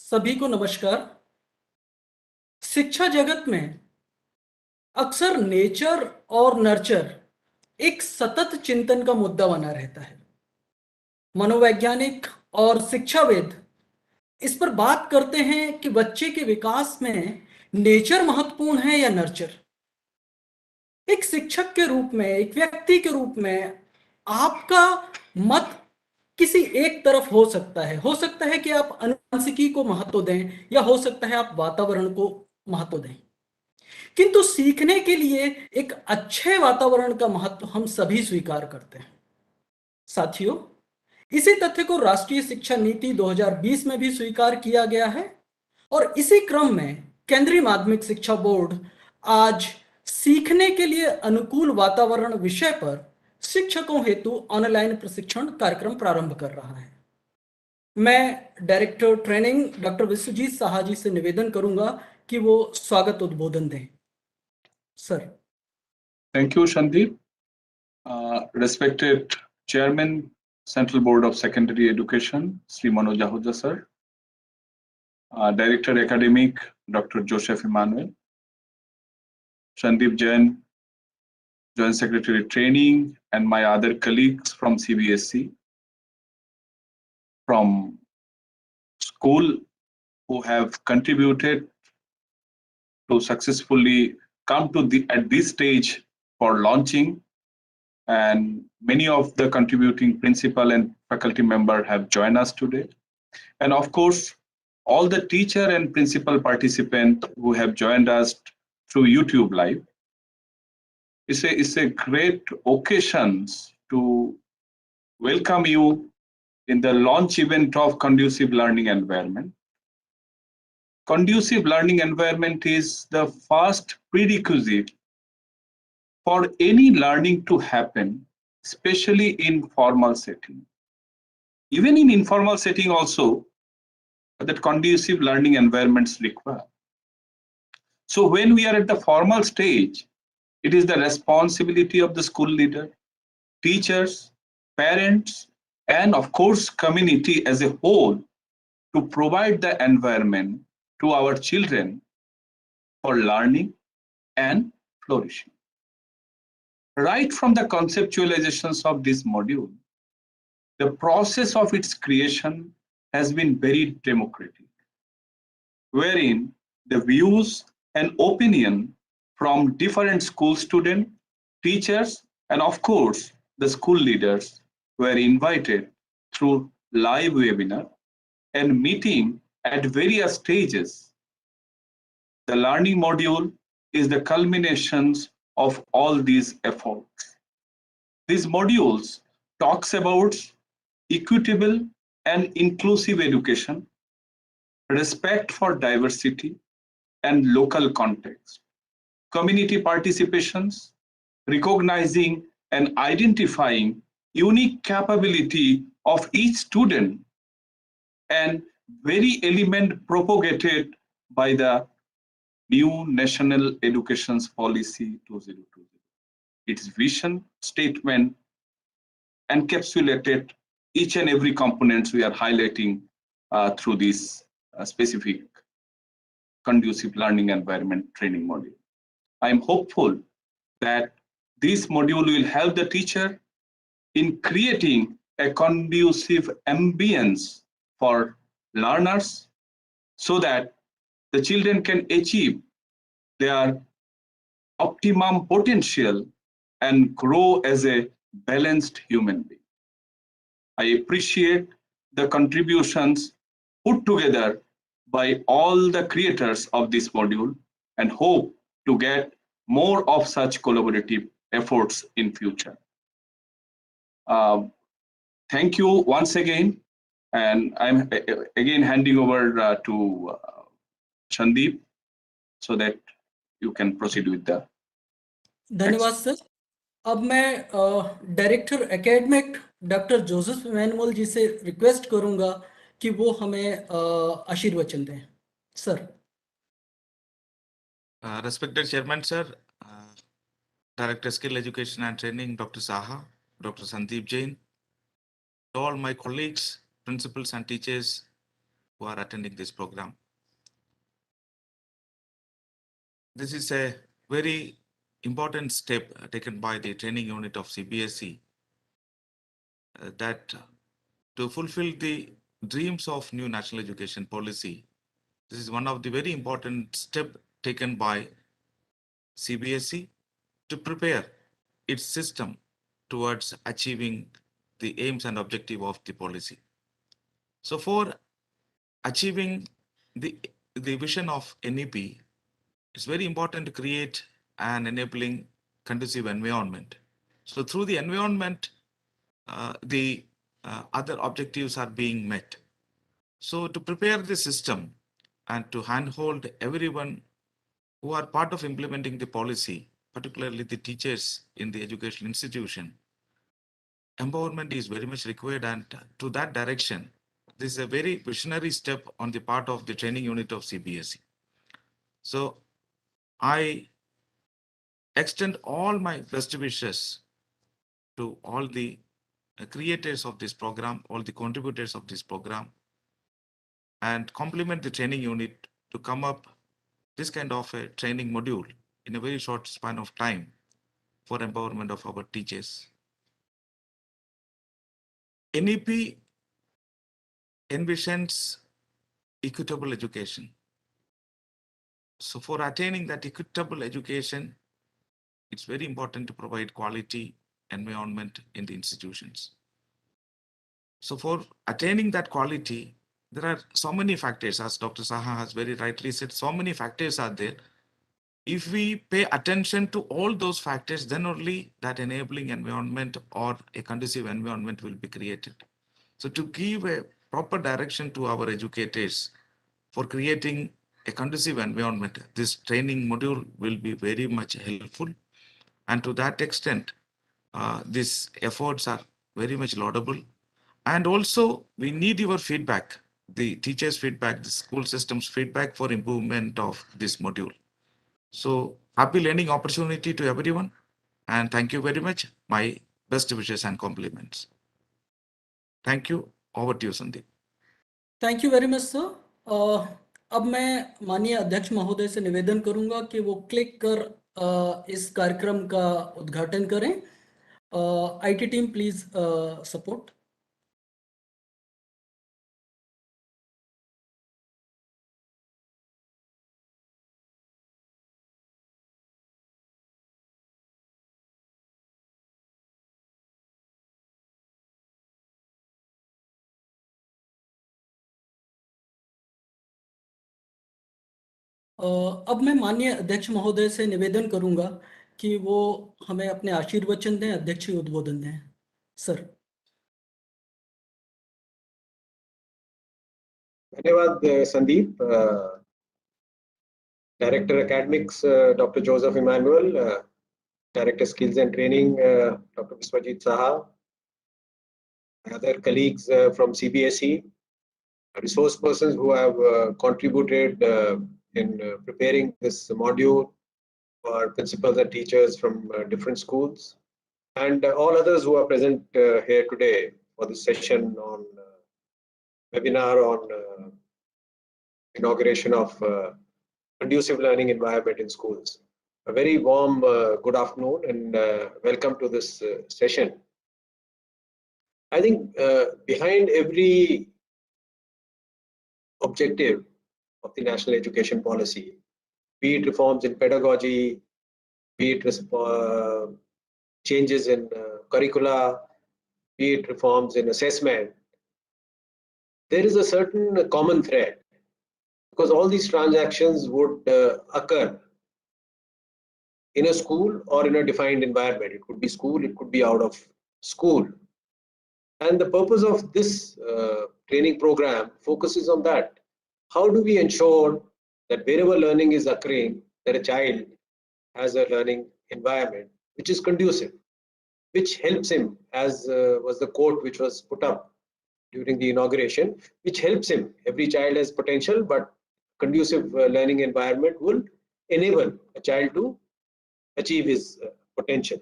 सभी को नमस्कार। शिक्षा जगत में अक्सर नेचर और नर्चर एक सतत चिंतन का मुद्दा बना रहता है। मनोवैज्ञानिक और शिक्षाविद इस पर बात करते हैं कि बच्चे के विकास में नेचर महत्वपूर्ण है या नर्चर। एक शिक्षक के रूप में, एक व्यक्ति के रूप में आपका मत किसी एक तरफ हो सकता है कि आप आनुवंशिकी को महत्व दें या हो सकता है आप वातावरण को महत्व दें। किंतु सीखने के लिए एक अच्छे वातावरण का महत्व हम सभी स्वीकार करते हैं। साथियों, इसी तथ्य को राष्ट्रीय शिक्षा नीति 2020 में भी स्वीकार किया गया है और इसी क्रम में केंद्रीय माध्यमिक शिक्षा बोर्ड आज सीखने के लिए अनुकूल वातावरण विषय पर शिक्षकों हेतु ऑनलाइन प्रशिक्षण कार्यक्रम प्रारंभ कर रहा है। मैं director training doctor Vishwajeet Saha ji से निवेदन करूंगा कि वो स्वागत उद्बोधन दें। Sir. Thank you, Shandeep. Respected Chairman, Central Board of Secondary Education, Sri Manoj Ahuja sir. Director Academic, Dr. Joseph Emmanuel. Shandeep Jain, Joint Secretary Training, and my other colleagues from CBSE, from school who have contributed to successfully come to at this stage for launching, and many of the contributing principal and faculty members have joined us today. And of course, all the teacher and principal participants who have joined us through YouTube Live. It's a great occasion to welcome you in the launch event of Conducive Learning Environment. Conducive learning environment is the first prerequisite for any learning to happen, especially in formal setting. Even in informal setting also, that conducive learning environments require. So when we are at the formal stage, it is the responsibility of the school leader, teachers, parents, and of course, community as a whole to provide the environment to our children for learning and flourishing. Right from the conceptualizations of this module, the process of its creation has been very democratic, wherein the views and opinion from different school students, teachers, and of course, the school leaders were invited through live webinar and meeting at various stages. The learning module is the culminations of all these efforts. These modules talks about equitable and inclusive education, respect for diversity and local context, community participations, recognizing and identifying unique capability of each student, and very element propagated by the new National Education Policy 2020. Its vision statement encapsulated each and every components we are highlighting through this specific conducive learning environment training module. I am hopeful that this module will help the teacher in creating a conducive ambience for learners so that the children can achieve their optimum potential and grow as a balanced human being. I appreciate the contributions put together by all the creators of this module and hope to get more of such collaborative efforts in future. Thank you once again, and I'm again handing over to Shandeep so that you can proceed with the. धन्यवाद sir. अब मैं director academic doctor Joseph Emmanuel ji से request करूंगा कि वो हमें आशीर्वचन दें। Sir. Respected Chairman Sir, Director Skill Education and Training Dr. Saha, Dr. Sandeep Jain, all my colleagues, principals and teachers, who are attending this program. This is a very important step taken by the training unit of CBSE that to fulfill the dreams of new national education policy. This is one of the very important steps taken by CBSE to prepare its system towards achieving the aims and objective of the policy. So for achieving the vision of NEP, it's very important to create an enabling conducive environment. So through the environment, the other objectives are being met. So to prepare the system and to handhold everyone who are part of implementing the policy, particularly the teachers in the educational institution, empowerment is very much required, and to that direction, this is a very visionary step on the part of the training unit of CBSE. So I extend all my best wishes to all the creators of this program, all the contributors of this program, and compliment the training unit to come up this kind of a training module in a very short span of time for empowerment of our teachers. NEP envisions equitable education. So for attaining that equitable education, it's very important to provide quality environment in the institutions. So for attaining that quality, there are so many factors, as Dr. Saha has very rightly said, so many factors are there. If we pay attention to all those factors, then only that enabling environment or a conducive environment will be created. So to give a proper direction to our educators for creating a conducive environment, this training module will be very much helpful. And to that extent, these efforts are very much laudable. And also, we need your feedback, the teachers' feedback, the school system's feedback for improvement of this module. So happy learning opportunity to everyone. And thank you very much. My best wishes and compliments. Thank you. Over to you, Sandeep. Thank you very much sir. अब मैं माननीय अध्यक्ष महोदय से निवेदन करूंगा कि वो क्लिक कर इस कार्यक्रम का उद्घाटन करें। IT team please support. अब मैं माननीय अध्यक्ष महोदय से निवेदन करूंगा कि वो हमें अपने आशीर्वचन दें, अध्यक्षीय उद्बोधन दें। सर। धन्यवाद Sandeep. Director academics doctor Joseph Emmanuel, director skills and training doctor Vishwajeet Saha, other colleagues from CBSE, resource persons who have contributed in preparing this module, for principals and teachers from different schools, and all others who are present here today for this session on webinar on inauguration of conducive learning environment in schools. A very warm good afternoon and welcome to this session. I think behind every objective of the national education policy, be it reforms in pedagogy, be it changes in curricula, be it reforms in assessment, there is a certain common thread, because all these transactions would occur in a school or in a defined environment. It could be school, it could be out of school. And the purpose of this training program focuses on that. How do we ensure that wherever learning is occurring, that a child has a learning environment which is conducive, which helps him, as was the quote which was put up during the inauguration, which helps him. Every child has potential, but conducive learning environment will enable a child to achieve his potential.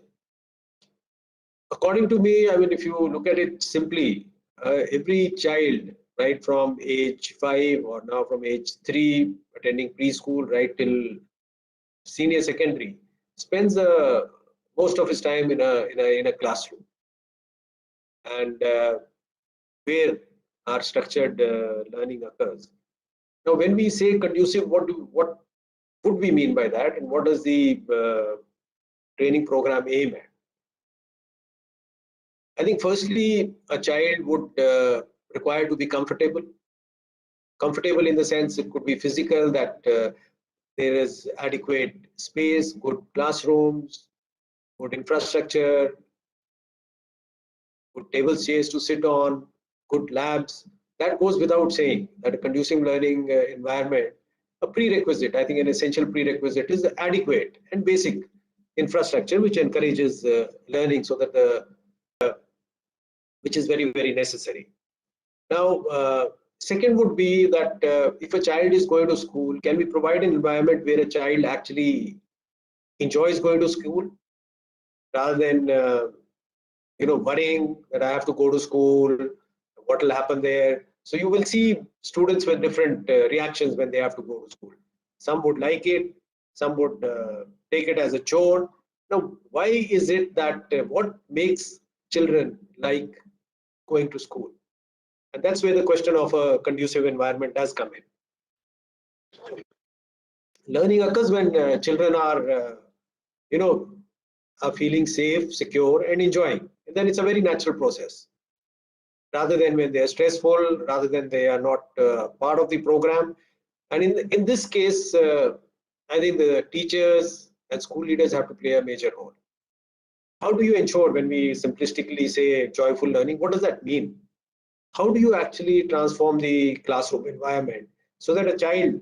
According to me, I mean, if you look at it simply, every child right from age 5 or now from age 3, attending preschool right till senior secondary, spends most of his time in a classroom, and where our structured learning occurs. Now, when we say conducive, what would we mean by that, and what does the training program aim at? I think firstly, a child would require to be comfortable. Comfortable in the sense it could be physical, that there is adequate space, good classrooms, good infrastructure, good table chairs to sit on, good labs. That goes without saying that a conducive learning environment, a prerequisite, I think an essential prerequisite is the adequate and basic infrastructure which encourages learning, so that which is very, very necessary. Now, second would be that if a child is going to school, can we provide an environment where a child actually enjoys going to school, rather than worrying that I have to go to school, what will happen there. So you will see students with different reactions when they have to go to school. Some would like it, some would take it as a chore. Now, why is it that what makes children like going to school? And that's where the question of a conducive environment does come in. Learning occurs when children are, are feeling safe, secure, and enjoying. And then it's a very natural process, rather than when they are stressful, rather than they are not part of the program. And in this case, I think the teachers and school leaders have to play a major role. How do you ensure, when we simplistically say joyful learning, what does that mean? How do you actually transform the classroom environment so that a child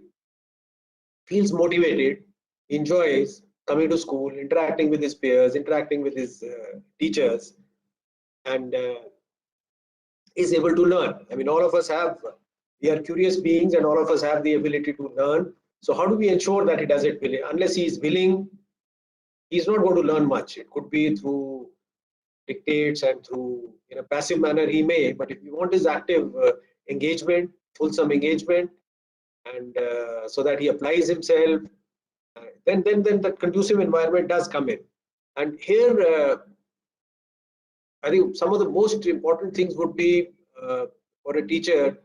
feels motivated, enjoys coming to school, interacting with his peers, interacting with his teachers, and is able to learn? I mean, all of us we are curious beings, and all of us have the ability to learn. So how do we ensure that he does it willing? Unless he is willing, he's not going to learn much. It could be through dictates and through, in a passive manner he may, but if you want his active engagement, fulsome engagement, and so that he applies himself, then the conducive environment does come in. And here, I think some of the most important things would be for a teacher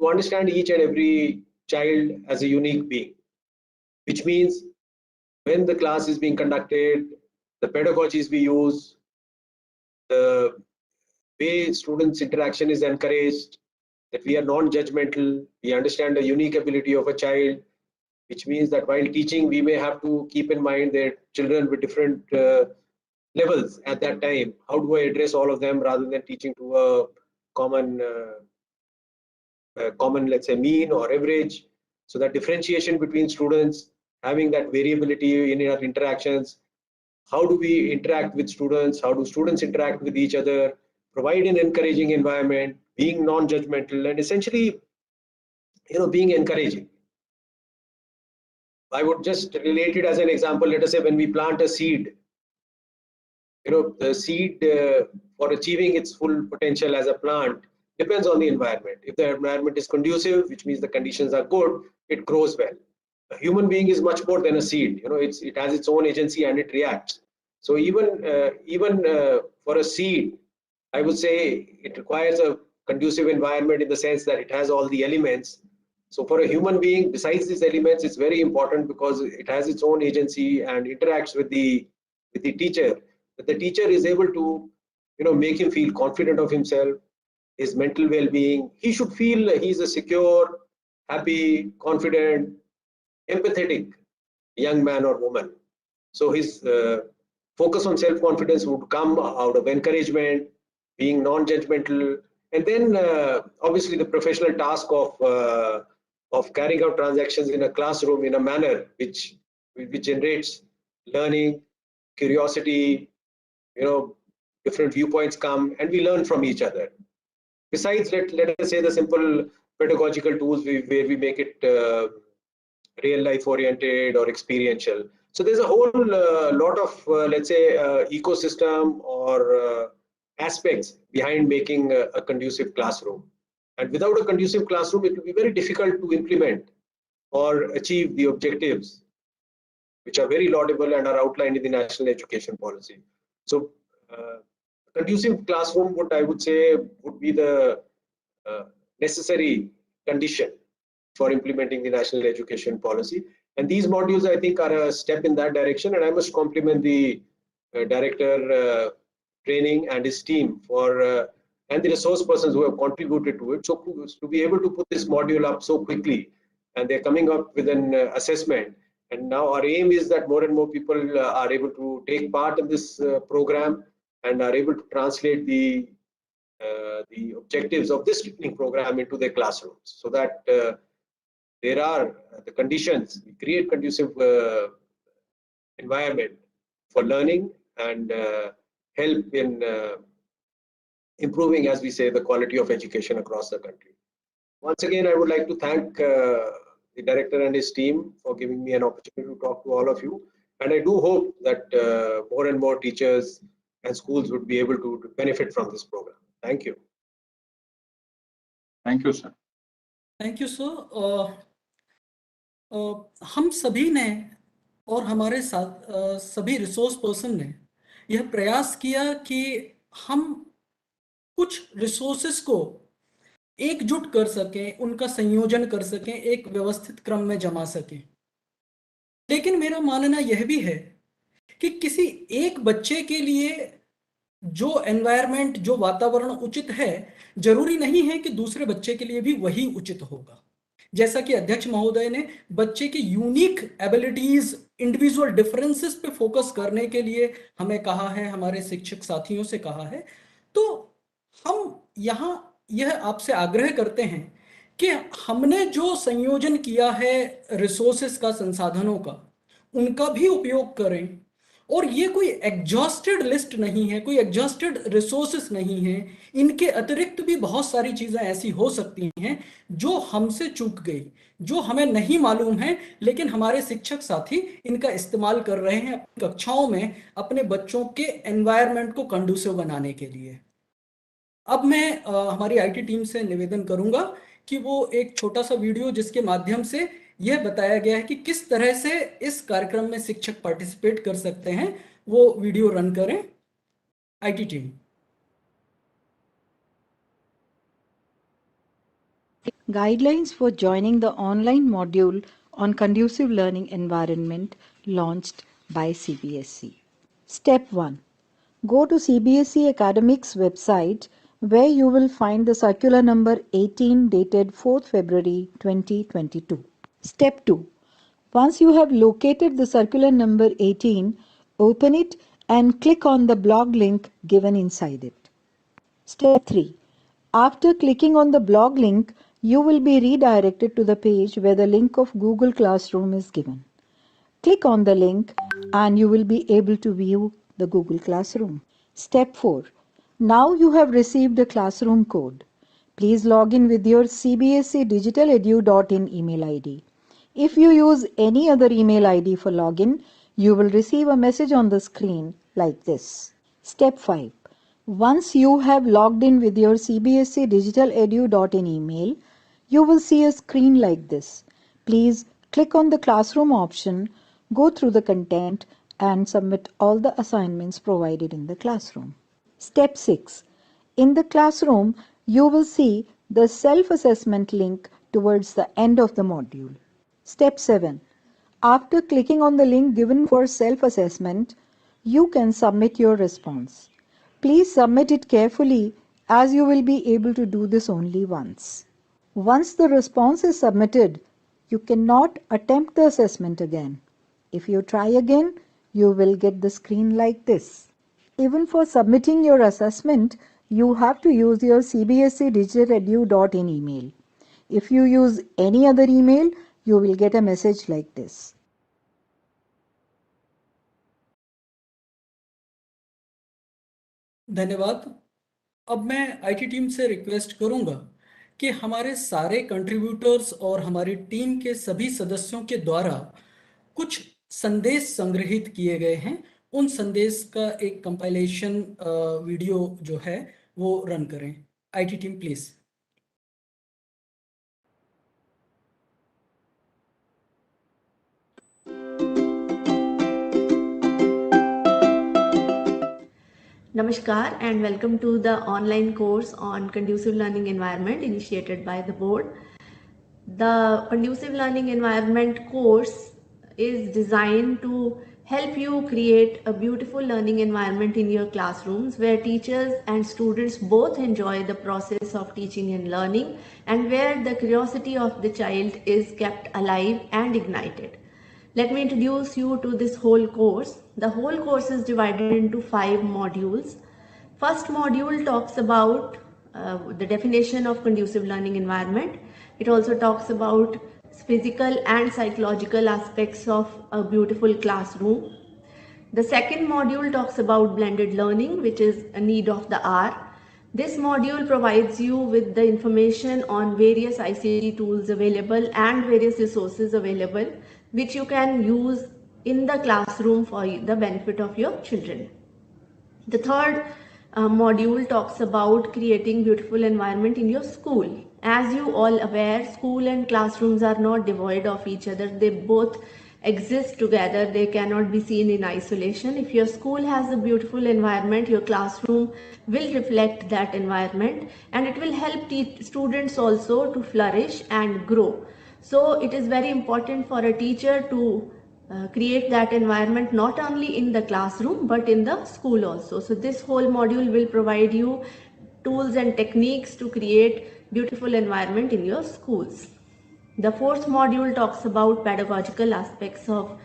to understand each and every child as a unique being, which means when the class is being conducted, the pedagogies we use, the way students' interaction is encouraged, that we are non-judgmental, we understand the unique ability of a child, which means that while teaching, we may have to keep in mind that children with different levels at that time. How do I address all of them rather than teaching to a common, let's say, mean or average? So that differentiation between students, having that variability in our interactions. How do we interact with students? How do students interact with each other? Provide an encouraging environment, being non-judgmental, and essentially, being encouraging. I would just relate it as an example. Let us say when we plant a seed, the seed for achieving its full potential as a plant depends on the environment. If the environment is conducive, which means the conditions are good, it grows well. A human being is much more than a seed. It has its own agency and it reacts. So even for a seed, I would say it requires a conducive environment in the sense that it has all the elements. So for a human being, besides these elements, it's very important because it has its own agency and interacts with the teacher. That the teacher is able to, make him feel confident of himself, his mental well-being. He should feel he's a secure, happy, confident, empathetic young man or woman. So his focus on self-confidence would come out of encouragement, being non-judgmental, and then obviously the professional task of carrying out transactions in a classroom in a manner which generates learning, curiosity, different viewpoints come, and we learn from each other. Besides, let us say the simple pedagogical tools where we make it real life oriented or experiential. So there's a whole lot of, let's say, ecosystem or aspects behind making a conducive classroom. And without a conducive classroom, it will be very difficult to implement or achieve the objectives which are very laudable and are outlined in the national education policy. So conducive classroom, what I would say, would be the necessary condition for implementing the national education policy. And these modules, I think, are a step in that direction. And I must compliment the director training and his team for and the resource persons who have contributed to it. So to be able to put this module up so quickly, and they're coming up with an assessment. And now our aim is that more and more people are able to take part in this program and are able to translate the objectives of this training program into their classrooms, so that there are the conditions, we create conducive environment for learning and help in improving, as we say, the quality of education across the country. Once again, I would like to thank the director and his team for giving me an opportunity to talk to all of you. And I do hope that more and more teachers and schools would be able to benefit from this program. Thank you. Thank you, sir. Thank you sir. हम सभी ने और हमारे साथ सभी resource person ने यह प्रयास किया कि हम कुछ रिसोर्सेस को एकजुट कर सकें, उनका संयोजन कर सकें, एक व्यवस्थित क्रम में जमा सकें। लेकिन मेरा मानना यह भी है कि किसी एक बच्चे के लिए जो एनवायरनमेंट, जो वातावरण उचित है, जरूरी नहीं है कि दूसरे बच्चे के लिए भी वही उचित होगा। जैसा कि अध्यक्ष महोदय ने बच्चे की यूनिक एबिलिटीज, इंडिविजुअल डिफरेंसेस पे फोकस करने के लिए हमें कहा है, हमारे शिक्षक साथियों से कहा है, तो हम यहाँ यह आपसे आग्रह करते हैं कि हमने जो संयोजन किया है रिसोर्सेस का, संसाधनों का, उनका भी उपयोग करें। और ये कोई एग्जॉस्टेड लिस्ट नहीं है, कोई एग्जॉस्टेड रिसोर्सेस नहीं है। इनके अतिरिक्त भी बहुत सारी चीजें ऐसी हो सकती हैं जो हमसे चूक गई, जो हमें नहीं मालूम है, लेकिन हमारे शिक्षक साथी इनका इस्तेमाल कर रहे हैं अपनी कक्षाओं में अपने बच्चों के एनवायरनमेंट को कंडूसिव बनाने के लिए। अब मैं हमारी आईटी टीम से निवेदन करूंगा कि वो एक छोटा सा वीडियो जिसके माध्यम से यह बताया गया है कि किस तरह से इस कार्यक्रम में शिक्षक पार्टिसिपेट कर सकते हैं, वो वीडियो रन करें। IT team. Guidelines for joining the online module on conducive learning environment launched by CBSE. Step 1. Go to CBSE Academics website where you will find the circular number 18 dated 4th February 2022. Step 2. Once you have located the circular number 18, open it and click on the blog link given inside it. Step 3. After clicking on the blog link, you will be redirected to the page where the link of Google Classroom is given. Click on the link and you will be able to view the Google Classroom. Step 4. Now you have received a classroom code. Please log in with your CBSE digitaledu.in email ID. If you use any other email ID for login, you will receive a message on the screen like this. Step 5. Once you have logged in with your CBSE digitaledu.in email, you will see a screen like this. Please click on the classroom option, go through the content and submit all the assignments provided in the classroom. Step 6. In the classroom, you will see the self-assessment link towards the end of the module. Step 7. After clicking on the link given for self-assessment, you can submit your response. Please submit it carefully as you will be able to do this only once. Once the response is submitted, you cannot attempt the assessment again. If you try again, you will get the screen like this. Even for submitting your assessment, you have to use your CBSE digitaledu.in email. If you use any other email, you will get a message like this. धन्यवाद। अब मैं IT team से request करूंगा कि हमारे सारे contributors और हमारी टीम के सभी सदस्यों के द्वारा कुछ संदेश संग्रहित किए गए हैं, उन संदेश का एक कंपाइलेशन वीडियो जो है वो रन करें। IT team please. Namaskar and welcome to the online course on conducive learning environment initiated by the board. The conducive learning environment course is designed to help you create a beautiful learning environment in your classrooms where teachers and students both enjoy the process of teaching and learning, and where the curiosity of the child is kept alive and ignited. Let me introduce you to this whole course. The whole course is divided into 5 modules. First module talks about the definition of conducive learning environment. It also talks about physical and psychological aspects of a beautiful classroom. The second module talks about blended learning, which is a need of the hour. This module provides you with the information on various ICT tools available and various resources available, which you can use in the classroom for the benefit of your children. The third module talks about creating beautiful environment in your school. As you all aware, school and classrooms are not devoid of each other. They both exist together. They cannot be seen in isolation. If your school has a beautiful environment, your classroom will reflect that environment, and it will help students also to flourish and grow. So it is very important for a teacher to create that environment not only in the classroom but in the school also. So this whole module will provide you tools and techniques to create beautiful environment in your schools. The fourth module talks about pedagogical aspects of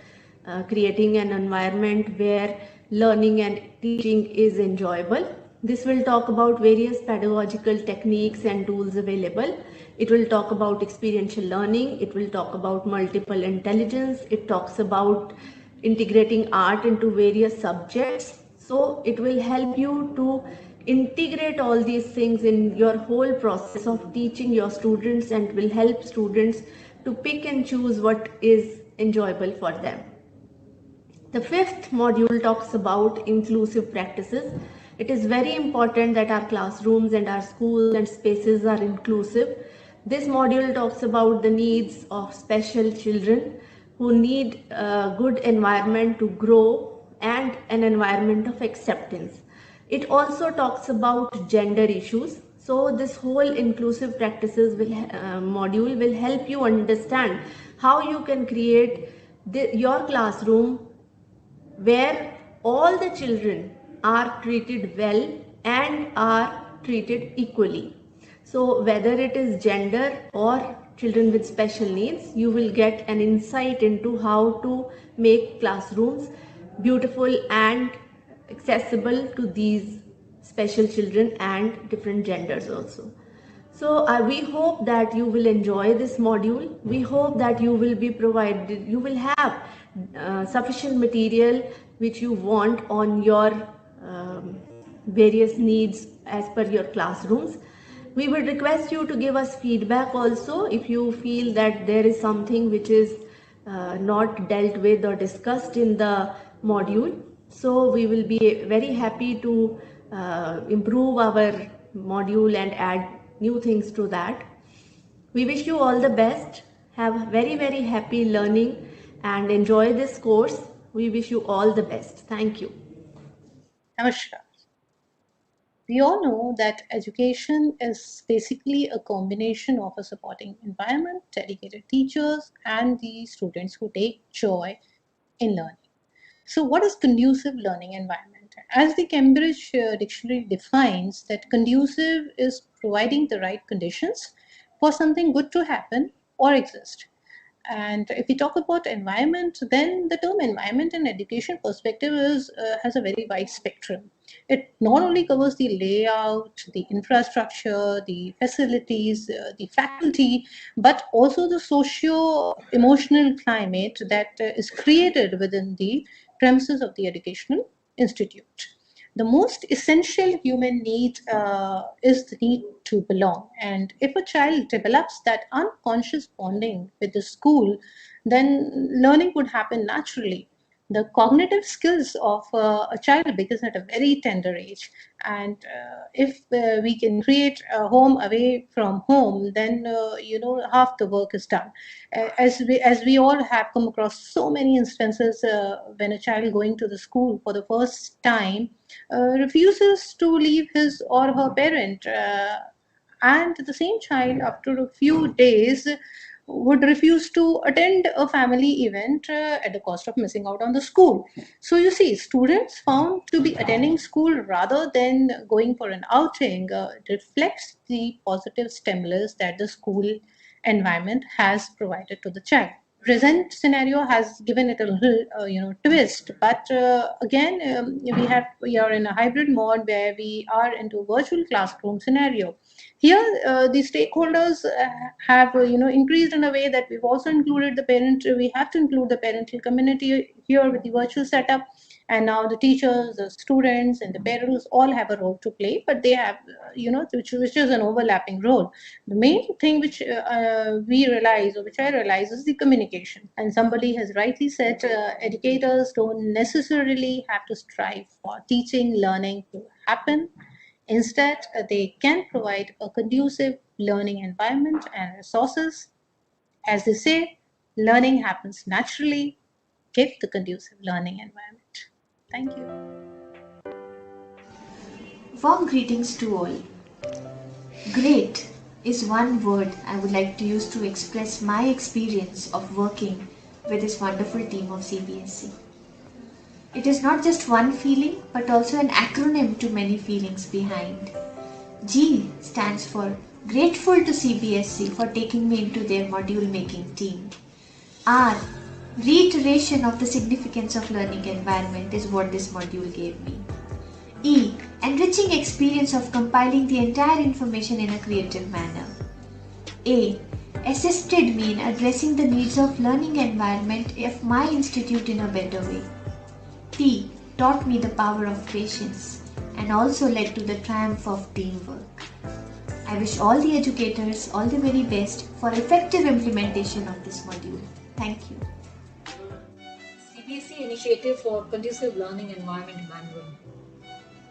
creating an environment where learning and teaching is enjoyable. This will talk about various pedagogical techniques and tools available. It will talk about experiential learning. It will talk about multiple intelligence. It talks about integrating art into various subjects. So it will help you to integrate all these things in your whole process of teaching your students, and will help students to pick and choose what is enjoyable for them. The fifth module talks about inclusive practices. It is very important that our classrooms and our schools and spaces are inclusive. This module talks about the needs of special children who need a good environment to grow and an environment of acceptance. It also talks about gender issues. So this whole inclusive practices module will help you understand how you can create your classroom where all the children are treated well and are treated equally. So whether it is gender or children with special needs, you will get an insight into how to make classrooms beautiful and accessible to these special children and different genders also. So we hope that you will enjoy this module. We hope that you will be provided, you will have sufficient material which you want on your various needs as per your classrooms. We would request you to give us feedback also if you feel that there is something which is not dealt with or discussed in the module. So we will be very happy to improve our module and add new things to that. We wish you all the best. Have very happy learning and enjoy this course. We wish you all the best. Thank you. Namaskar. We all know that education is basically a combination of a supporting environment, dedicated teachers, and the students who take joy in learning. So what is conducive learning environment? As the Cambridge Dictionary defines, that conducive is providing the right conditions for something good to happen or exist. And if we talk about environment, then the term environment in education perspective has a very wide spectrum. It not only covers the layout, the infrastructure, the facilities, the faculty, but also the socio-emotional climate that is created within the premises of the educational institute. The most essential human need is the need to belong. And if a child develops that unconscious bonding with the school, then learning would happen naturally. The cognitive skills of a child begins at a very tender age, and if we can create a home away from home, then half the work is done. As we all have come across so many instances when a child going to the school for the first time refuses to leave his or her parent, and the same child after a few days would refuse to attend a family event at the cost of missing out on the school. So you see, students found to be attending school rather than going for an outing reflects the positive stimulus that the school environment has provided to the child. Present scenario has given it a little twist, but again we are in a hybrid mode where we are into virtual classroom scenario. Here the stakeholders have increased in a way that we've also included the parent. We have to include the parental community here with the virtual setup, and now the teachers, the students, and the parents all have a role to play, but they have which is an overlapping role. The main thing which we realize, or which I realize, is the communication. And somebody has rightly said, educators don't necessarily have to strive for teaching learning to happen. Instead, they can provide a conducive learning environment and resources. As they say, learning happens naturally. Give the conducive learning environment. Thank you. Warm greetings to all. Great is one word I would like to use to express my experience of working with this wonderful team of CBSE. It is not just one feeling but also an acronym to many feelings behind. G stands for grateful to CBSE for taking me into their module making team. R, reiteration of the significance of learning environment is what this module gave me. E, enriching experience of compiling the entire information in a creative manner. A, assisted me in addressing the needs of learning environment of my institute in a better way. T, taught me the power of patience and also led to the triumph of teamwork. I wish all the educators all the very best for effective implementation of this module. Thank you. CBSE initiative for Conducive Learning Environment Manual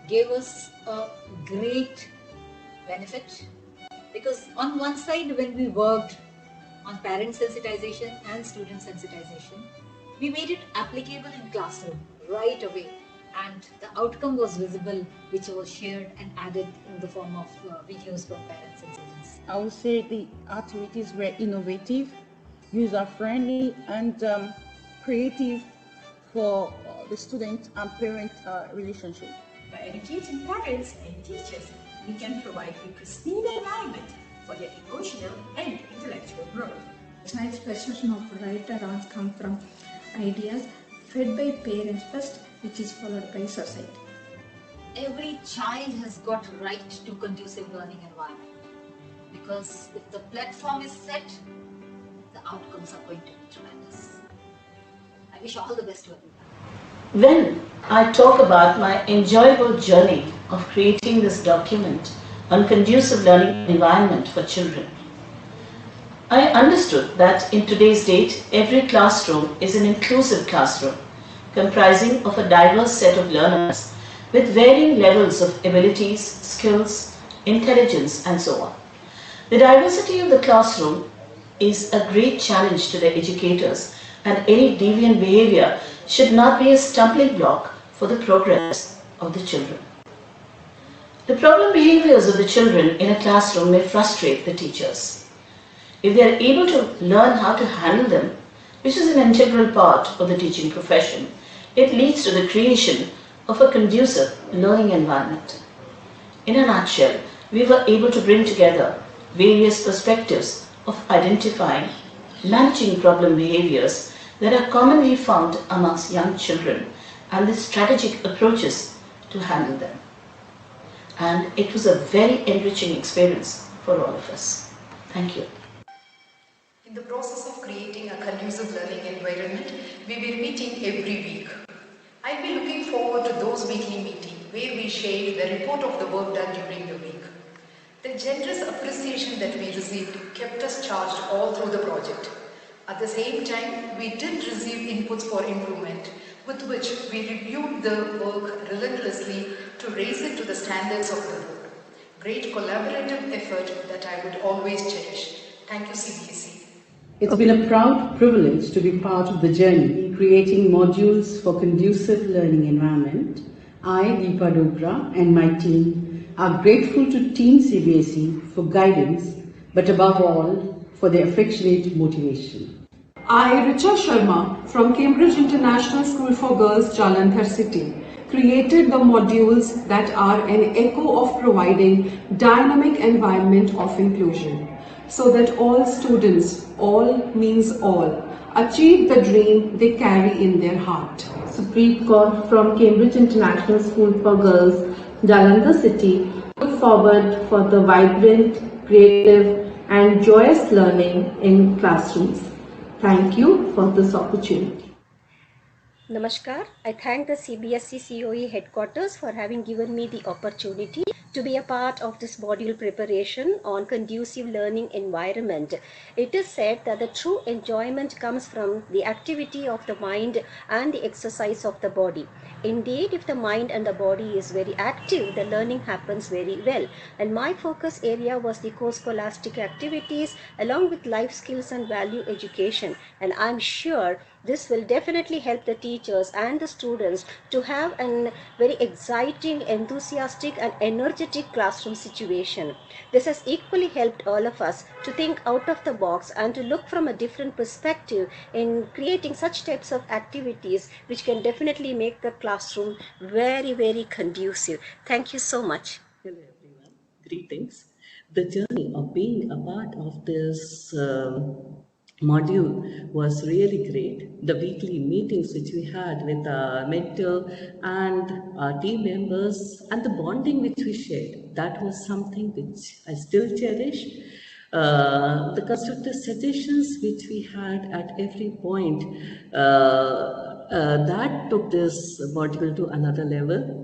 gave us a great benefit, because on one side, when we worked on parent sensitization and student sensitization, we made it applicable in classroom right away, and the outcome was visible, which was shared and added in the form of videos from parents and students. I would say the activities were innovative, user-friendly, and creative for the student and parent relationship. By educating parents and teachers, we can provide a pristine environment for their emotional and intellectual growth. My expression of right or wrong come from ideas fed by parents first, which is followed by society. Every child has got right to conducive learning environment, because if the platform is set, the outcomes are going to be tremendous. I wish all the best to everyone. When I talk about my enjoyable journey of creating this document on conducive learning environment for children, I understood that in today's date, every classroom is an inclusive classroom comprising of a diverse set of learners with varying levels of abilities, skills, intelligence, and so on. The diversity of the classroom is a great challenge to the educators, and any deviant behavior should not be a stumbling block for the progress of the children. The problem behaviors of the children in a classroom may frustrate the teachers. If they are able to learn how to handle them, which is an integral part of the teaching profession, it leads to the creation of a conducive learning environment. In a nutshell, we were able to bring together various perspectives of identifying, managing problem behaviors that are commonly found amongst young children and the strategic approaches to handle them. And it was a very enriching experience for all of us. Thank you. In the process of creating a conducive learning environment, we will be meeting every week. I'll be looking forward to those weekly meetings where we share the report of the work done during the week. The generous appreciation that we received kept us charged all through the project. At the same time, we did receive inputs for improvement, with which we reviewed the work relentlessly to raise it to the standards of the board. Great collaborative effort that I would always cherish. Thank you, CBSE. It's been a proud privilege to be part of the journey in creating modules for conducive learning environment. I, Deepa Dogra, and my team are grateful to Team CBSE for guidance, but above all, for their affectionate motivation. I, Richa Sharma, from Cambridge International School for Girls, Jalandhar City, created the modules that are an echo of providing dynamic environment of inclusion, so that all students, all means all, achieve the dream they carry in their heart. Supreet Kaur from Cambridge International School for Girls, Jalandhar City, look forward for the vibrant, creative and joyous learning in classrooms. Thank you for this opportunity. Namaskar. I thank the CBSE COE headquarters for having given me the opportunity to be a part of this module preparation on conducive learning environment. It is said that the true enjoyment comes from the activity of the mind and the exercise of the body. Indeed, if the mind and the body is very active, the learning happens very well. And my focus area was the co-scholastic activities along with life skills and value education. And I'm sure this will definitely help the teachers and the students to have a very exciting, enthusiastic and energetic classroom situation. This has equally helped all of us to think out of the box and to look from a different perspective in creating such types of activities which can definitely make the classroom very, very conducive. Thank you so much. Hello everyone, greetings. The journey of being a part of this module was really great. The weekly meetings which we had with our mentor and our team members and the bonding which we shared, that was something which I still cherish. The constructive suggestions which we had at every point, that took this module to another level.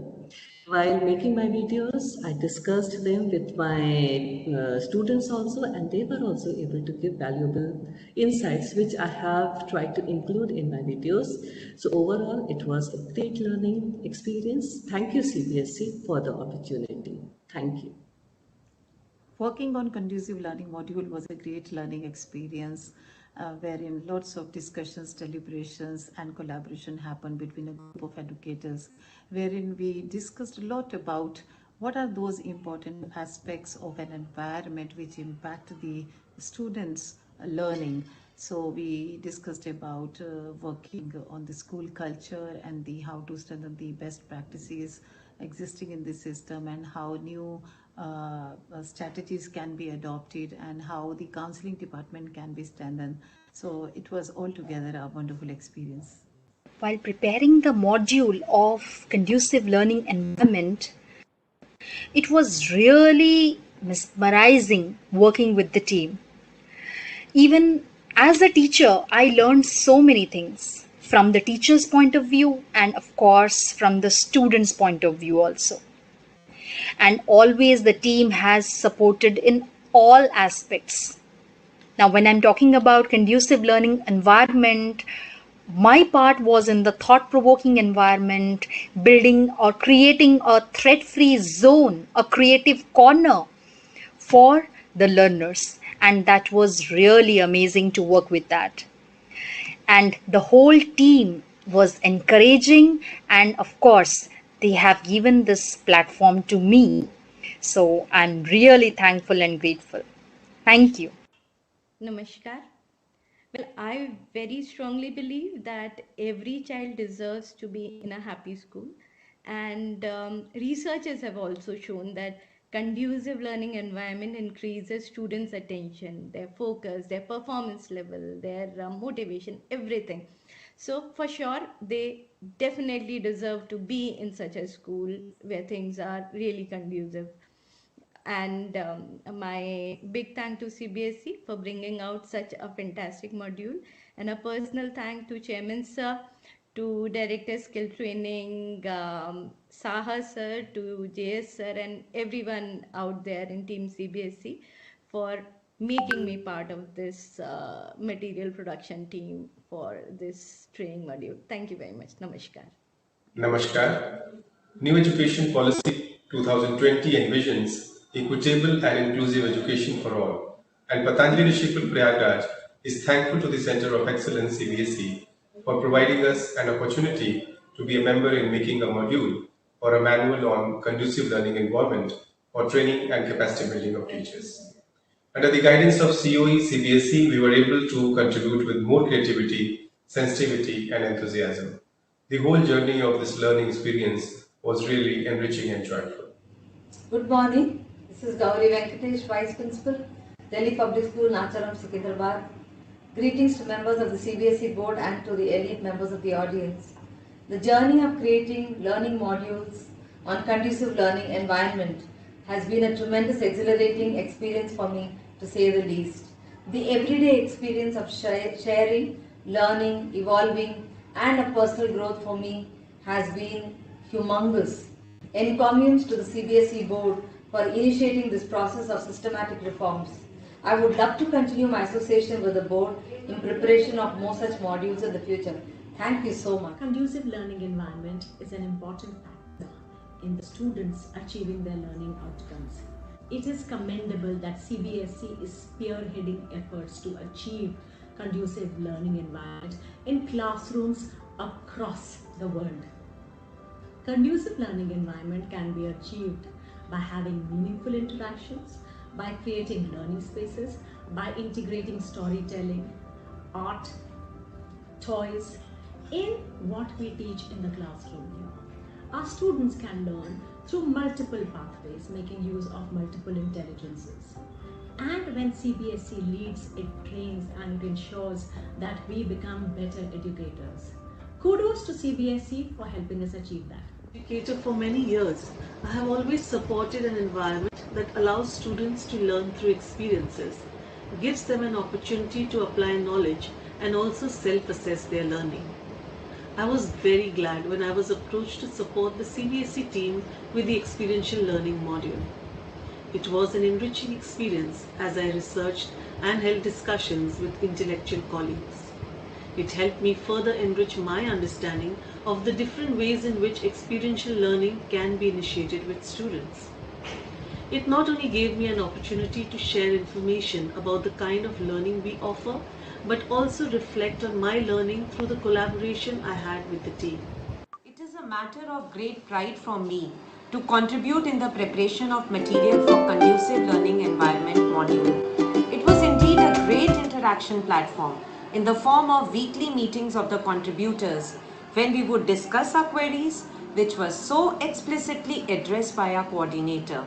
While making my videos, I discussed them with my students also, and they were also able to give valuable insights, which I have tried to include in my videos. So overall, it was a great learning experience. Thank you, CBSE, for the opportunity. Thank you. Working on conducive learning module was a great learning experience wherein lots of discussions, deliberations and collaboration happened between a group of educators, wherein we discussed a lot about what are those important aspects of an environment which impact the students' learning. So we discussed about working on the school culture and the how to strengthen the best practices existing in the system and how new strategies can be adopted and how the counseling department can be strengthened. So it was altogether a wonderful experience. While preparing the module of conducive learning environment, it was really mesmerizing working with the team. Even as a teacher, I learned so many things from the teacher's point of view and of course from the student's point of view also. And always the team has supported in all aspects. Now, when I'm talking about conducive learning environment, my part was in the thought-provoking environment, building or creating a threat-free zone, a creative corner for the learners. And that was really amazing to work with that. And the whole team was encouraging, and of course, they have given this platform to me. So I'm really thankful and grateful. Thank you. Namaskar. Well, I very strongly believe that every child deserves to be in a happy school. And researchers have also shown that conducive learning environment increases students' attention, their focus, their performance level, their motivation, everything. So for sure, they definitely deserve to be in such a school where things are really conducive. And my big thank to CBSE for bringing out such a fantastic module, and a personal thank to Chairman Sir, to Director Skill Training, Saha Sir, to JS Sir, and everyone out there in Team CBSE for making me part of this material production team for this training module. Thank you very much. Namaskar. Namaskar. New Education Policy 2020 envisions equitable and inclusive education for all. And Patanjali Rishikul Prayagraj is thankful to the Center of Excellence CBSE for providing us an opportunity to be a member in making a module or a manual on conducive learning environment for training and capacity building of teachers. Under the guidance of COE CBSE, we were able to contribute with more creativity, sensitivity, and enthusiasm. The whole journey of this learning experience was really enriching and joyful. Good morning. This is Gauri Venkatesh, Vice Principal, Delhi Public School, Nacharam, Secunderabad. Greetings to members of the CBSE board and to the elite members of the audience. The journey of creating learning modules on conducive learning environment has been a tremendous exhilarating experience for me, to say the least. The everyday experience of sharing, learning, evolving, and a personal growth for me has been humongous. Encomiums to the CBSE board for initiating this process of systematic reforms. I would love to continue my association with the board in preparation of more such modules in the future. Thank you so much. Conducive learning environment is an important factor in the students achieving their learning outcomes. It is commendable that CBSE is spearheading efforts to achieve conducive learning environment in classrooms across the world. Conducive learning environment can be achieved by having meaningful interactions, by creating learning spaces, by integrating storytelling, art, toys in what we teach in the classroom here. Our students can learn through multiple pathways, making use of multiple intelligences. And when CBSE leads, it trains and it ensures that we become better educators. Kudos to CBSE for helping us achieve that. Educator for many years, I have always supported an environment that allows students to learn through experiences, gives them an opportunity to apply knowledge and also self-assess their learning. I was very glad when I was approached to support the CBSE team with the experiential learning module. It was an enriching experience as I researched and held discussions with intellectual colleagues. It helped me further enrich my understanding of the different ways in which experiential learning can be initiated with students. It not only gave me an opportunity to share information about the kind of learning we offer, but also reflect on my learning through the collaboration I had with the team. It is a matter of great pride for me to contribute in the preparation of material for conducive learning environment module. It was indeed a great interaction platform in the form of weekly meetings of the contributors when we would discuss our queries, which were so explicitly addressed by our coordinator.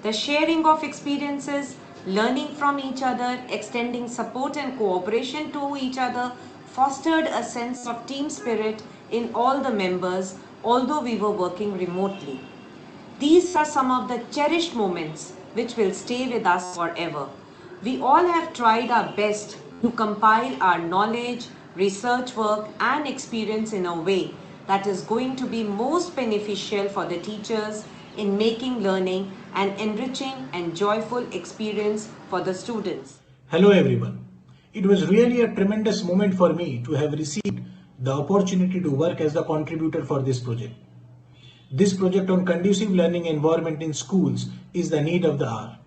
The sharing of experiences, learning from each other, extending support and cooperation to each other fostered a sense of team spirit in all the members, although we were working remotely. These are some of the cherished moments which will stay with us forever. We all have tried our best to compile our knowledge, research work and experience in a way that is going to be most beneficial for the teachers in making learning an enriching and joyful experience for the students. Hello everyone. It was really a tremendous moment for me to have received the opportunity to work as the contributor for this project. This project on conducive learning environment in schools is the need of the hour.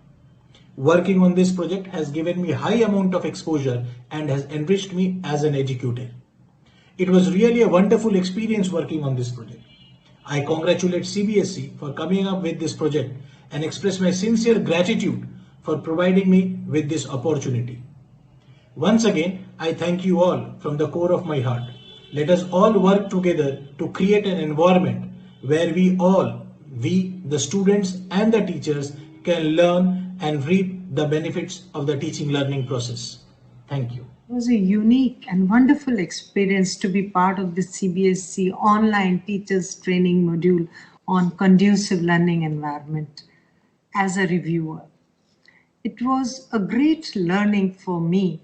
Working on this project has given me high amount of exposure and has enriched me as an educator. It was really a wonderful experience working on this project. I congratulate CBSE for coming up with this project and express my sincere gratitude for providing me with this opportunity. Once again, I thank you all from the core of my heart. Let us all work together to create an environment where we, the students and the teachers, can learn and reap the benefits of the teaching learning process. Thank you. It was a unique and wonderful experience to be part of the CBSE online teachers training module on conducive learning environment as a reviewer. It was a great learning for me,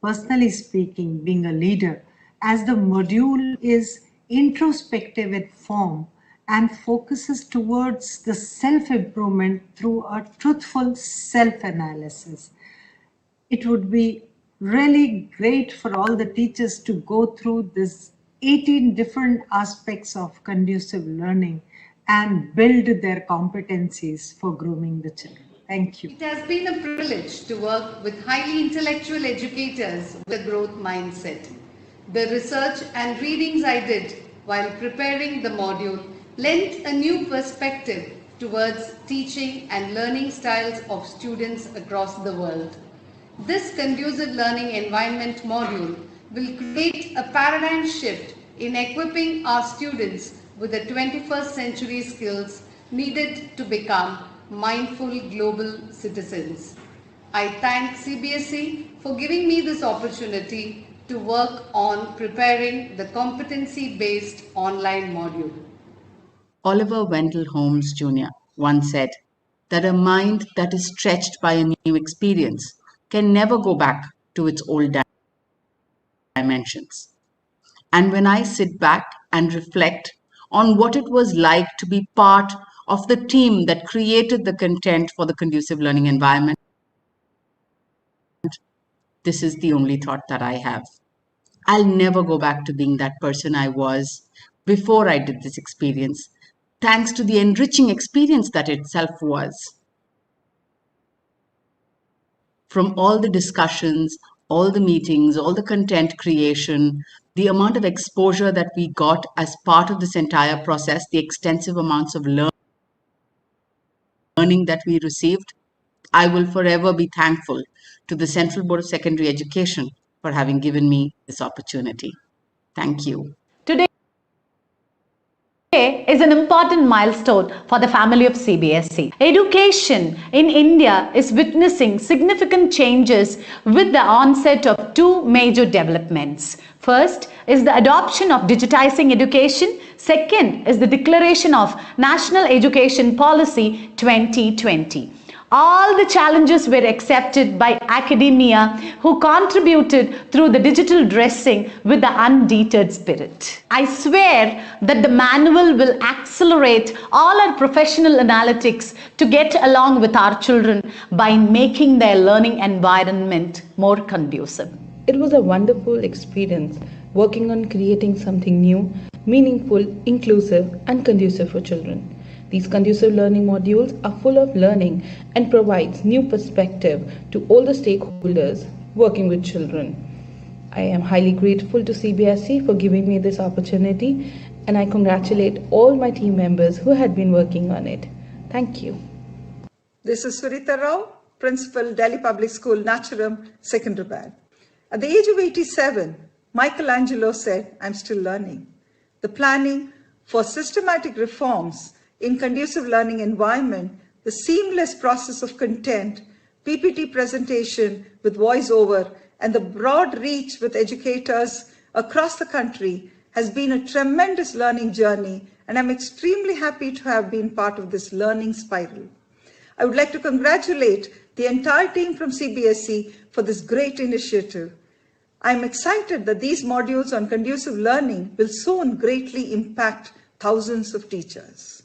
personally speaking, being a leader, as the module is introspective in form and focuses towards the self-improvement through a truthful self-analysis. It would be really great for all the teachers to go through this 18 different aspects of conducive learning and build their competencies for grooming the children. Thank you. It has been a privilege to work with highly intellectual educators with a growth mindset. The research and readings I did while preparing the module lent a new perspective towards teaching and learning styles of students across the world. This conducive learning environment module will create a paradigm shift in equipping our students with the 21st century skills needed to become mindful global citizens. I thank CBSE for giving me this opportunity to work on preparing the competency-based online module. Oliver Wendell Holmes Jr. once said that a mind that is stretched by a new experience can never go back to its old dimensions. And when I sit back and reflect on what it was like to be part of the team that created the content for the conducive learning environment, this is the only thought that I have. I'll never go back to being that person I was before I did this experience, thanks to the enriching experience that itself was. From all the discussions, all the meetings, all the content creation, the amount of exposure that we got as part of this entire process, the extensive amounts of learning that we received, I will forever be thankful to the Central Board of Secondary Education for having given me this opportunity. Thank you. Today is an important milestone for the family of CBSE. Education in India is witnessing significant changes with the onset of two major developments. First is the adoption of digitizing education. Second is the declaration of National Education Policy 2020. All the challenges were accepted by academia, who contributed through the digital dressing with the undeterred spirit. I swear that the manual will accelerate all our professional analytics to get along with our children by making their learning environment more conducive. It was a wonderful experience working on creating something new, meaningful, inclusive, and conducive for children. These conducive learning modules are full of learning and provides new perspective to all the stakeholders working with children. I am highly grateful to CBSE for giving me this opportunity, and I congratulate all my team members who had been working on it. Thank you. This is Surita Rao, Principal, Delhi Public School, Nacharam, Secunderabad. At the age of 87, Michelangelo said, "I'm still learning." The planning for systematic reforms in conducive learning environment, the seamless process of content, PPT presentation with voiceover, and the broad reach with educators across the country has been a tremendous learning journey, and I'm extremely happy to have been part of this learning spiral. I would like to congratulate the entire team from CBSE for this great initiative. I'm excited that these modules on conducive learning will soon greatly impact thousands of teachers.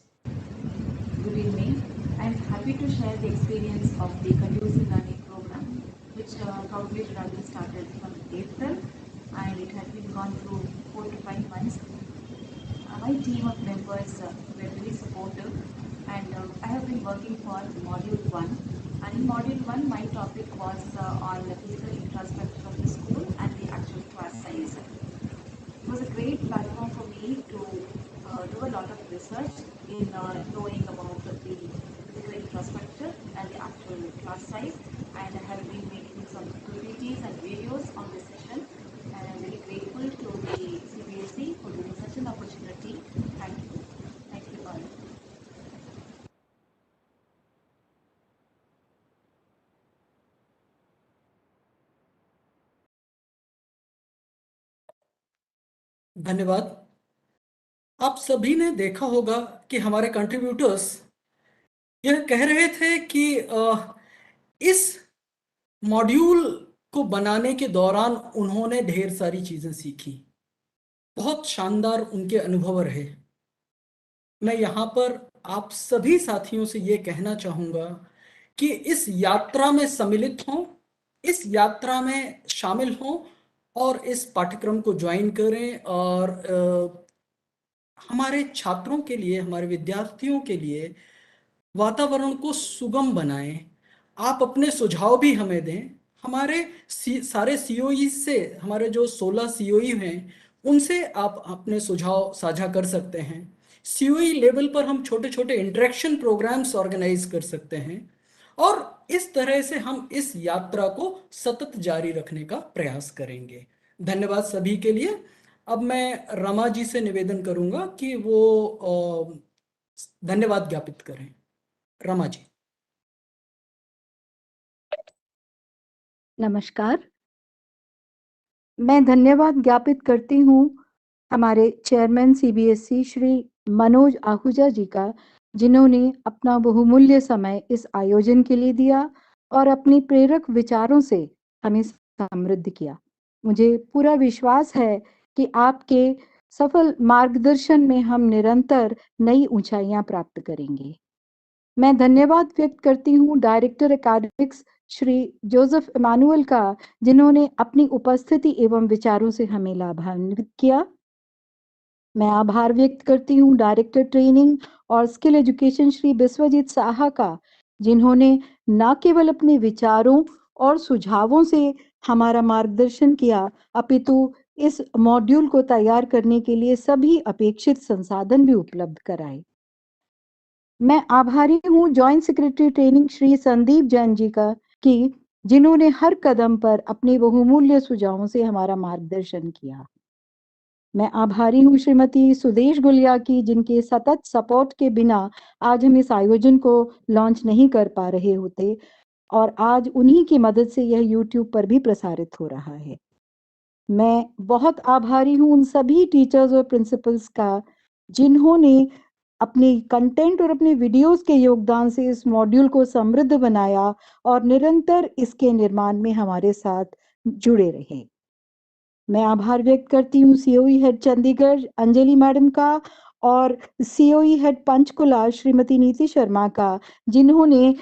Good evening. I'm happy to share the experience of the Conducive Learning program, which probably should have been started from April, and it has been gone through 4 to 5 months. My team of members were very supportive, and I have been working for Module 1. And in Module 1, my topic was on the physical infrastructure of the school and the actual class size. It was a great platform for me to do a lot of research in knowing about the physical infrastructure and the actual class size, and I have been making some PPTs and videos on this session, and I'm very grateful to the CBSE for giving such an opportunity. Thank you. Thank you all. धन्यवाद। आप सभी ने देखा होगा कि हमारे contributors यह कह रहे थे कि इस मॉड्यूल को बनाने के दौरान उन्होंने ढेर सारी चीजें सीखी। बहुत शानदार उनके अनुभव रहे। मैं यहाँ पर आप सभी साथियों से ये कहना चाहूँगा कि इस यात्रा में सम्मिलित हों इस यात्रा में शामिल हों और इस पाठ्यक्रम को ज्वाइन करें और हमारे छात्रों के लिए, हमारे विद्यार्थियों के लिए वातावरण को सुगम बनाएं। आप अपने सुझाव भी हमें दें। हमारे सारे सीओई से, हमारे जो 16 सीओई हैं, उनसे आप अपने सुझाव साझा कर सकते हैं। सीओई लेवल पर हम छोटे छोटे इंटरेक्शन प्रोग्राम्स ऑर्गेनाइज कर सकते हैं और इस तरह से हम इस यात्रा को सतत जारी रखने का प्रयास करेंगे। धन्यवाद सभी के लिए। अब मैं रमा जी से निवेदन करूंगा कि वो धन्यवाद ज्ञापित करें। रमा जी। नमस्कार। मैं धन्यवाद ज्ञापित करती हूँ हमारे चेयरमैन सीबीएसई श्री मनोज आहूजा जी का, जिन्होंने अपना बहुमूल्य समय इस आयोजन के लिए दिया और अपनी प्रेरक विचारों से हमें समृद्ध किया। मुझे पूरा विश्वास है कि आपके सफल मार्गदर्शन में हम निरंतर नई ऊंचाइयां प्राप्त करेंगे। मैं धन्यवाद व्यक्त करती हूँ director academics Shri Joseph Emmanuel का, जिन्होंने अपनी उपस्थिति एवं विचारों से हमें लाभान्वित किया। मैं आभार व्यक्त करती हूँ डायरेक्टर ट्रेनिंग और स्किल एजुकेशन श्री बिस्वजीत साहा का, जिन्होंने न केवल अपने विचारों और सुझावों से हमारा मार्गदर्शन किया, अपितु इस मॉड्यूल को तैयार करने के लिए सभी अपेक्षित संसाधन भी उपलब्ध कराए। मैं आभारी हूँ joint secretary training Shri Sandeep Jain ji का, कि जिन्होंने हर कदम पर अपने बहुमूल्य सुझावों से हमारा मार्गदर्शन किया। मैं आभारी हूँ श्रीमती सुदेश गुलिया की, जिनके सतत सपोर्ट के बिना आज हम इस आयोजन को लॉन्च नहीं कर पा रहे होते और आज उन्हीं की मदद से यह यूट्यूब पर भी प्रसारित हो रहा है। मैं बहुत आभारी हूँ उन सभी टीचर्स और प्रिंसिपल्स का, जिन्होंने अपने कंटेंट और अपने वीडियोस के योगदान से इस मॉड्यूल को समृद्ध बनाया और निरंतर इसके निर्माण में हमारे साथ जुड़े रहे। मैं आभार व्यक्त करती हूँ COE head Chandigarh Anjali madam का और सीओई हेड पंचकुला श्रीमती नीति शर्मा का, जिन्होंने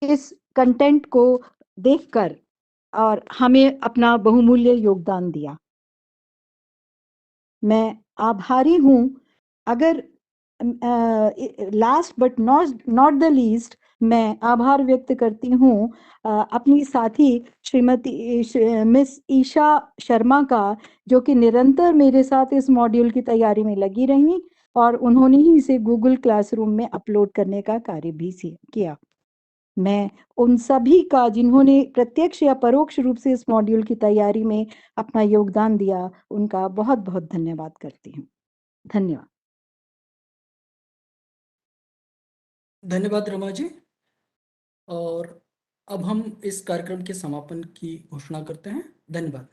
इस कंटेंट को देखकर और हमें अपना बहुमूल्य योगदान दिया। मैं आभारी हूँ, अगर last but not the least, मैं आभार व्यक्त करती हूँ अपनी साथी श्रीमती मिस ईशा शर्मा का, जो कि निरंतर मेरे साथ इस मॉड्यूल की तैयारी में लगी रही और उन्होंने ही इसे गूगल क्लासरूम में अपलोड करने का कार्य भी किया। मैं उन सभी का, जिन्होंने प्रत्यक्ष या परोक्ष रूप से इस मॉड्यूल की तैयारी में अपना योगदान दिया, उनका बहुत बहुत धन्यवाद करती हूँ। धन्यवाद। धन्यवाद रमा जी। और अब हम इस कार्यक्रम के समापन की घोषणा करते हैं। धन्यवाद।